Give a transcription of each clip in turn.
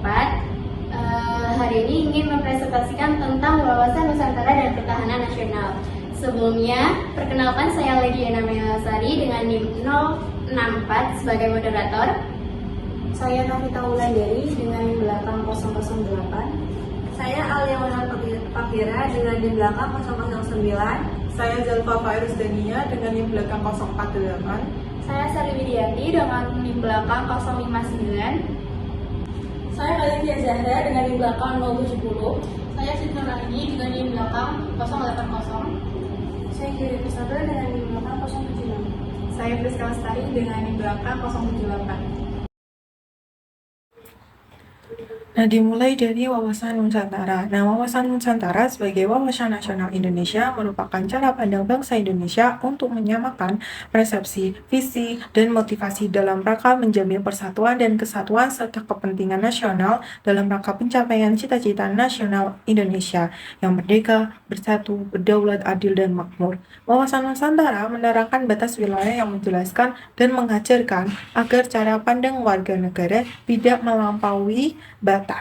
2024. Hari ini ingin mempresentasikan tentang wawasan Nusantara dan pertahanan nasional. Sebelumnya, perkenalkan saya Legiana Melasari dengan NIM 064 sebagai moderator. Saya Novita Wulandari dengan NIM belakang 008. Saya Aliawana Papira dengan NIM belakang 009. Saya Zalfa Fairuz Dania dengan NIM belakang 048. Saya Sari Widiati dengan NIM belakang 059. Saya Khalifia Zahra dengan NIM belakang 070. Saya Siti Raini dengan NIM belakang 080. Saya Giri Kusada dengan NIM belakang 076. Saya Friska Lestari dengan NIM belakang 078. Nah, dimulai dari wawasan Nusantara. Nah, wawasan Nusantara sebagai wawasan nasional Indonesia merupakan cara pandang bangsa Indonesia untuk menyamakan persepsi, visi, dan motivasi dalam rangka menjamin persatuan dan kesatuan serta kepentingan nasional dalam rangka pencapaian cita-cita nasional Indonesia yang merdeka, bersatu, berdaulat, adil, dan makmur. Wawasan Nusantara menerangkan batas wilayah yang menjelaskan dan mengajarkan agar cara pandang warga negara tidak melampaui batas.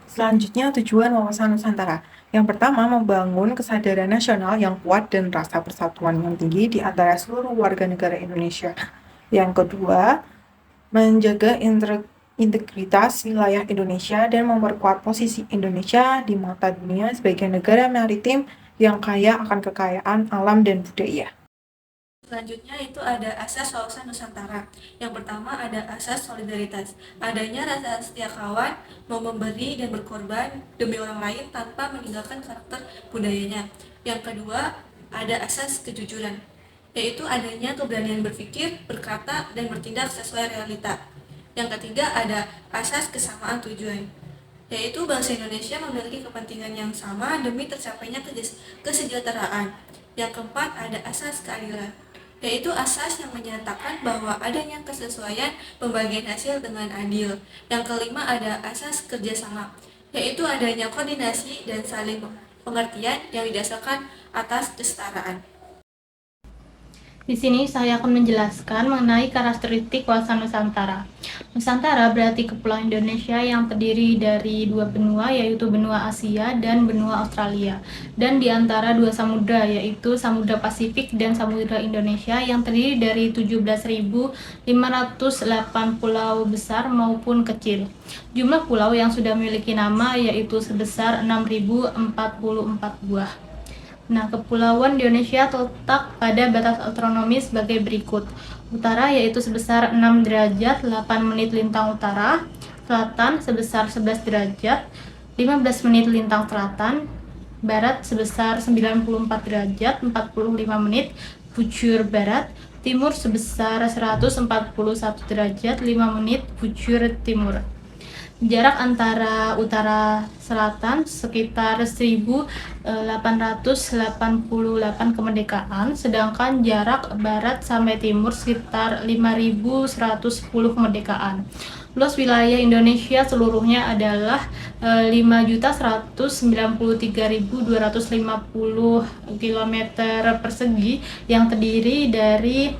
Selanjutnya, tujuan wawasan Nusantara. Yang pertama, membangun kesadaran nasional yang kuat dan rasa persatuan yang tinggi di antara seluruh warga negara Indonesia. Yang kedua, menjaga integritas wilayah Indonesia dan memperkuat posisi Indonesia di mata dunia sebagai negara maritim yang kaya akan kekayaan alam dan budaya. Selanjutnya itu ada asas wawasan Nusantara. Yang pertama ada asas solidaritas. Adanya rasa setia kawan, mau memberi dan berkorban demi orang lain tanpa meninggalkan karakter budayanya. Yang kedua ada asas kejujuran, yaitu adanya keberanian berpikir, berkata, dan bertindak sesuai realita. Yang ketiga ada asas kesamaan tujuan, yaitu bangsa Indonesia memiliki kepentingan yang sama demi tercapainya kesejahteraan. Yang keempat ada asas keadilan, yaitu asas yang menyatakan bahwa adanya kesesuaian pembagian hasil dengan adil. Yang kelima ada asas kerjasama, yaitu adanya koordinasi dan saling pengertian yang didasarkan atas kesetaraan. Di sini saya akan menjelaskan mengenai karakteristik wawasan Nusantara. Nusantara berarti kepulauan Indonesia yang terdiri dari dua benua, yaitu benua Asia dan benua Australia, dan di antara dua samudra, yaitu Samudra Pasifik dan Samudra Indonesia yang terdiri dari 17.508 pulau besar maupun kecil. Jumlah pulau yang sudah memiliki nama yaitu sebesar 6.044 buah. Nah, kepulauan di Indonesia terletak pada batas otonomi sebagai berikut. Utara yaitu sebesar 6 derajat 8 menit lintang utara, selatan sebesar 11 derajat 15 menit lintang selatan, barat sebesar 94 derajat 45 menit bujur barat, timur sebesar 141 derajat 5 menit bujur timur. Jarak antara utara selatan sekitar 1888 kemerdekaan, sedangkan jarak barat sampai timur sekitar 5110 kemerdekaan. Luas wilayah Indonesia seluruhnya adalah 5.193.250 km persegi yang terdiri dari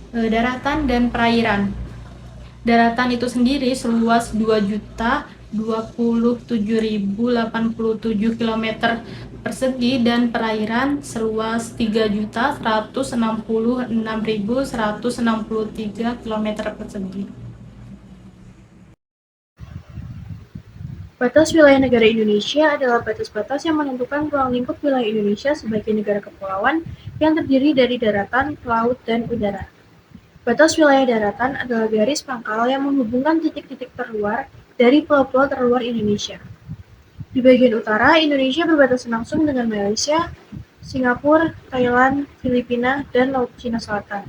daratan dan perairan. Daratan itu sendiri seluas 2.027.087 km persegi dan perairan seluas 3.166.163 km persegi. Batas wilayah negara Indonesia adalah batas-batas yang menentukan ruang lingkup wilayah Indonesia sebagai negara kepulauan yang terdiri dari daratan, laut, dan udara. Batas wilayah daratan adalah garis pangkal yang menghubungkan titik-titik terluar dari pulau-pulau terluar Indonesia. Di bagian utara, Indonesia berbatasan langsung dengan Malaysia, Singapura, Thailand, Filipina, dan Laut Cina Selatan.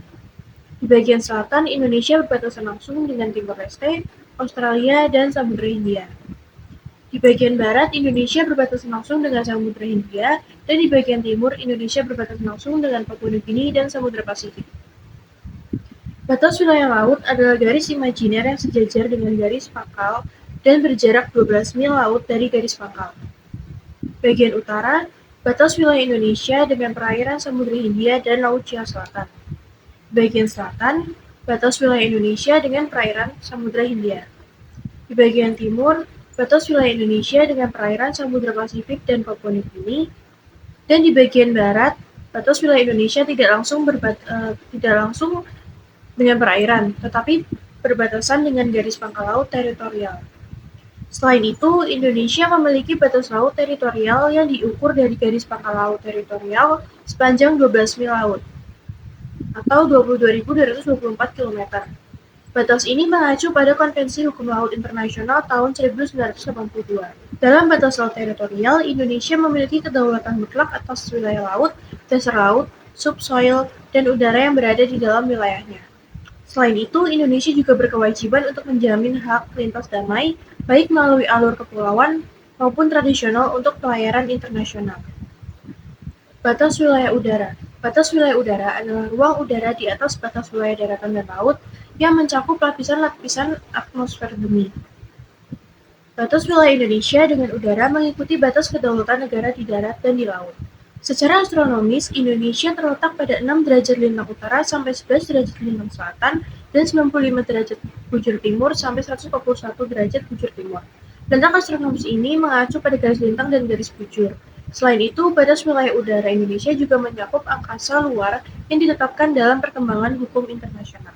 Di bagian selatan, Indonesia berbatasan langsung dengan Timor Leste, Australia, dan Samudra Hindia. Di bagian barat, Indonesia berbatasan langsung dengan Samudra Hindia, dan di bagian timur, Indonesia berbatasan langsung dengan Papua Nugini dan Samudra Pasifik. Batas wilayah laut adalah garis imajiner yang sejajar dengan garis pangkal dan berjarak 12 mil laut dari garis pangkal. Bagian utara, batas wilayah Indonesia dengan perairan Samudra Hindia dan Laut Cina Selatan. Bagian selatan, batas wilayah Indonesia dengan perairan Samudra Hindia. Di bagian timur, batas wilayah Indonesia dengan perairan Samudra Pasifik dan Papua Nugini, dan di bagian barat, batas wilayah Indonesia tidak langsung dengan perairan, tetapi berbatasan dengan garis pangkal laut teritorial. Selain itu, Indonesia memiliki batas laut teritorial yang diukur dari garis pangkal laut teritorial sepanjang 12 mil laut, atau 22.224 km. Batas ini mengacu pada Konvensi Hukum Laut Internasional tahun 1982. Dalam batas laut teritorial, Indonesia memiliki kedaulatan mutlak atas wilayah laut, dasar laut, subsoil, dan udara yang berada di dalam wilayahnya. Selain itu, Indonesia juga berkewajiban untuk menjamin hak lintas damai, baik melalui alur kepulauan maupun tradisional untuk pelayaran internasional. Batas wilayah udara. Batas wilayah udara adalah ruang udara di atas batas wilayah daratan dan laut yang mencakup lapisan-lapisan atmosfer bumi. Batas wilayah Indonesia dengan udara mengikuti batas kedaulatan negara di darat dan di laut. Secara astronomis, Indonesia terletak pada 6 derajat lintang utara sampai 11 derajat lintang selatan dan 95 derajat bujur timur sampai 141 derajat bujur timur. Lintang astronomis ini mengacu pada garis lintang dan garis bujur. Selain itu, batas wilayah udara Indonesia juga mencakup angkasa luar yang ditetapkan dalam perkembangan hukum internasional.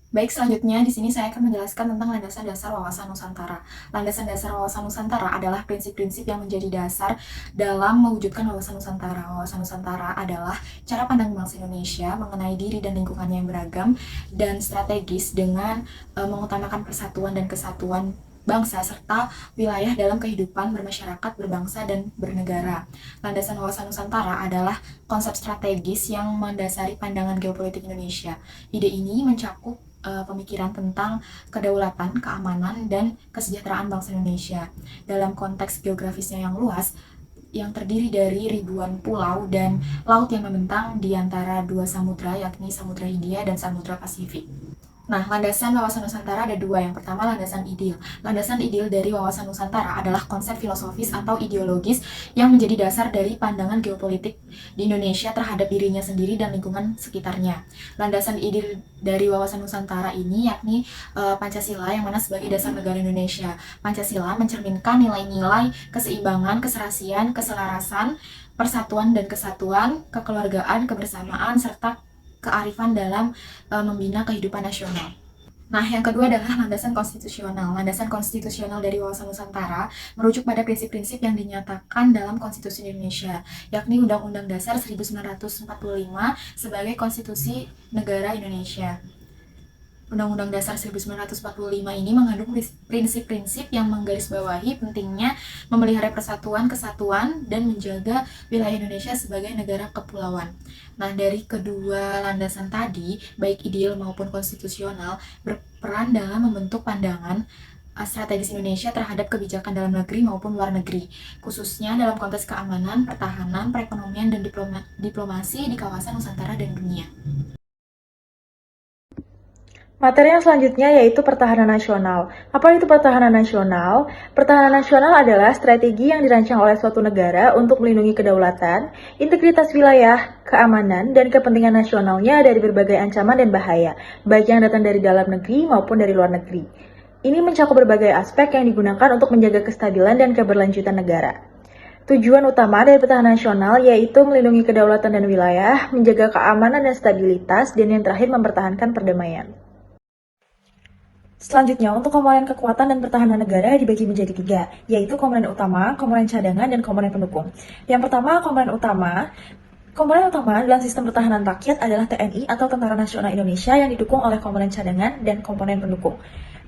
Baik, selanjutnya di sini saya akan menjelaskan tentang landasan dasar wawasan Nusantara. Landasan dasar wawasan Nusantara adalah prinsip-prinsip yang menjadi dasar dalam mewujudkan wawasan Nusantara. Wawasan Nusantara adalah cara pandang bangsa Indonesia mengenai diri dan lingkungannya yang beragam dan strategis dengan mengutamakan persatuan dan kesatuan bangsa serta wilayah dalam kehidupan bermasyarakat, berbangsa, dan bernegara. Landasan wawasan Nusantara adalah konsep strategis yang mendasari pandangan geopolitik Indonesia. Ide ini mencakup pemikiran tentang kedaulatan, keamanan, dan kesejahteraan bangsa Indonesia dalam konteks geografisnya yang luas, yang terdiri dari ribuan pulau dan laut yang membentang di antara dua samudra, yakni Samudra Hindia dan Samudra Pasifik. Nah, landasan wawasan Nusantara ada dua. Yang pertama, landasan ideal. Landasan ideal dari wawasan Nusantara adalah konsep filosofis atau ideologis yang menjadi dasar dari pandangan geopolitik di Indonesia terhadap dirinya sendiri dan lingkungan sekitarnya. Landasan ideal dari wawasan Nusantara ini yakni Pancasila, yang mana sebagai dasar negara Indonesia. Pancasila mencerminkan nilai-nilai keseimbangan, keserasian, keselarasan, persatuan dan kesatuan, kekeluargaan, kebersamaan, serta kearifan dalam membina kehidupan nasional. Nah, yang kedua adalah landasan konstitusional. Landasan konstitusional dari wawasan Nusantara merujuk pada prinsip-prinsip yang dinyatakan dalam Konstitusi Indonesia, yakni Undang-Undang Dasar 1945 sebagai Konstitusi Negara Indonesia. Undang-Undang Dasar 1945 ini mengandung prinsip-prinsip yang menggarisbawahi pentingnya memelihara persatuan, kesatuan, dan menjaga wilayah Indonesia sebagai negara kepulauan. Nah, dari kedua landasan tadi, baik ideal maupun konstitusional, berperan dalam membentuk pandangan strategis Indonesia terhadap kebijakan dalam negeri maupun luar negeri, khususnya dalam konteks keamanan, pertahanan, perekonomian, dan diplomasi di kawasan Nusantara dan dunia. Materi yang selanjutnya yaitu pertahanan nasional. Apa itu pertahanan nasional? Pertahanan nasional adalah strategi yang dirancang oleh suatu negara untuk melindungi kedaulatan, integritas wilayah, keamanan, dan kepentingan nasionalnya dari berbagai ancaman dan bahaya, baik yang datang dari dalam negeri maupun dari luar negeri. Ini mencakup berbagai aspek yang digunakan untuk menjaga kestabilan dan keberlanjutan negara. Tujuan utama dari pertahanan nasional yaitu melindungi kedaulatan dan wilayah, menjaga keamanan dan stabilitas, dan yang terakhir mempertahankan perdamaian. Selanjutnya, untuk komponen kekuatan dan pertahanan negara dibagi menjadi 3, yaitu komponen utama, komponen cadangan, dan komponen pendukung. Yang pertama, komponen utama. Komponen utama dalam sistem pertahanan rakyat adalah TNI atau Tentara Nasional Indonesia yang didukung oleh komponen cadangan dan komponen pendukung.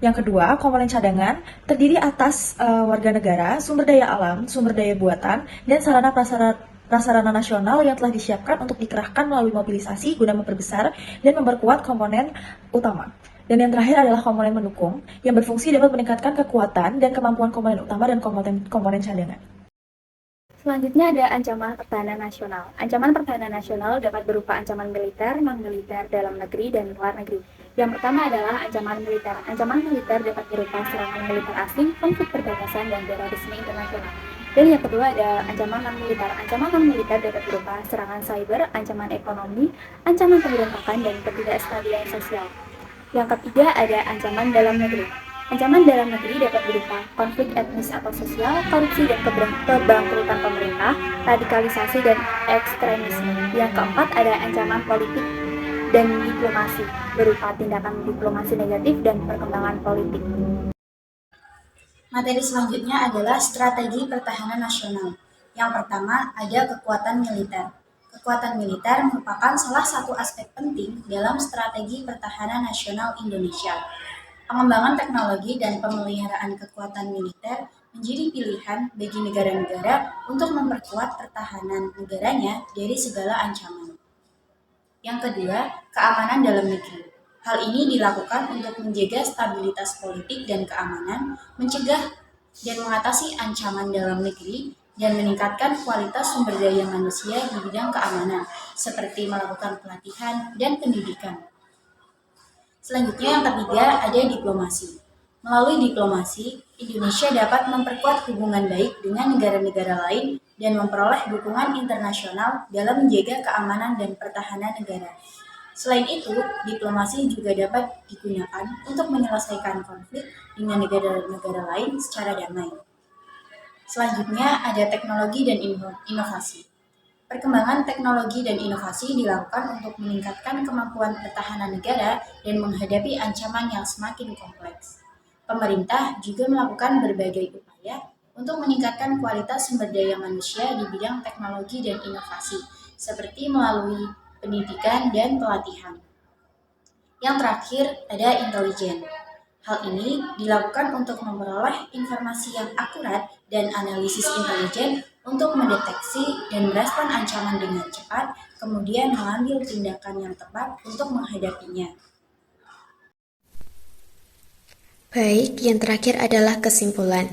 Yang kedua, komponen cadangan terdiri atas warga negara, sumber daya alam, sumber daya buatan, dan sarana nasional yang telah disiapkan untuk dikerahkan melalui mobilisasi guna memperbesar dan memperkuat komponen utama. Dan yang terakhir adalah komponen pendukung, yang berfungsi dapat meningkatkan kekuatan dan kemampuan komponen utama dan komponen cadangan. Selanjutnya ada ancaman pertahanan nasional. Ancaman pertahanan nasional dapat berupa ancaman militer, non-militer, dalam negeri, dan luar negeri. Yang pertama adalah ancaman militer. Ancaman militer dapat berupa serangan militer asing, konflik perbatasan, dan terorisme internasional. Dan yang kedua ada ancaman non-militer. Ancaman non-militer dapat berupa serangan cyber, ancaman ekonomi, ancaman pemberontakan, dan ketidakstabilan sosial. Yang ketiga ada ancaman dalam negeri. Ancaman dalam negeri dapat berupa konflik etnis atau sosial, korupsi dan kebangkrutan pemerintah, radikalisasi dan ekstremisme. Yang keempat ada ancaman politik dan diplomasi, berupa tindakan diplomasi negatif dan perkembangan politik. Materi selanjutnya adalah strategi pertahanan nasional. Yang pertama ada kekuatan militer. Kekuatan militer merupakan salah satu aspek penting dalam strategi pertahanan nasional Indonesia. Pengembangan teknologi dan pemeliharaan kekuatan militer menjadi pilihan bagi negara-negara untuk memperkuat pertahanan negaranya dari segala ancaman. Yang kedua, keamanan dalam negeri. Hal ini dilakukan untuk menjaga stabilitas politik dan keamanan, mencegah dan mengatasi ancaman dalam negeri, dan meningkatkan kualitas sumber daya manusia di bidang keamanan, seperti melakukan pelatihan dan pendidikan. Selanjutnya yang ketiga ada diplomasi. Melalui diplomasi, Indonesia dapat memperkuat hubungan baik dengan negara-negara lain dan memperoleh dukungan internasional dalam menjaga keamanan dan pertahanan negara. Selain itu, diplomasi juga dapat digunakan untuk menyelesaikan konflik dengan negara-negara lain secara damai. Selanjutnya ada teknologi dan inovasi. Perkembangan teknologi dan inovasi dilakukan untuk meningkatkan kemampuan pertahanan negara dan menghadapi ancaman yang semakin kompleks. Pemerintah juga melakukan berbagai upaya untuk meningkatkan kualitas sumber daya manusia di bidang teknologi dan inovasi, seperti melalui pendidikan dan pelatihan. Yang terakhir ada intelijen. Hal ini dilakukan untuk memperoleh informasi yang akurat dan analisis intelijen untuk mendeteksi dan merespon ancaman dengan cepat, kemudian mengambil tindakan yang tepat untuk menghadapinya. Baik, yang terakhir adalah kesimpulan.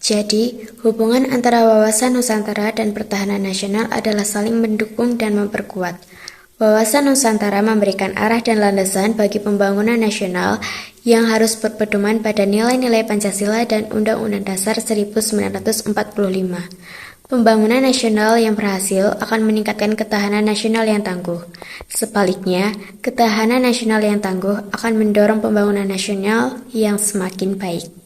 Jadi, hubungan antara wawasan Nusantara dan pertahanan nasional adalah saling mendukung dan memperkuat. Wawasan Nusantara memberikan arah dan landasan bagi pembangunan nasional yang harus berpedoman pada nilai-nilai Pancasila dan Undang-Undang Dasar 1945. Pembangunan nasional yang berhasil akan meningkatkan ketahanan nasional yang tangguh. Sebaliknya, ketahanan nasional yang tangguh akan mendorong pembangunan nasional yang semakin baik.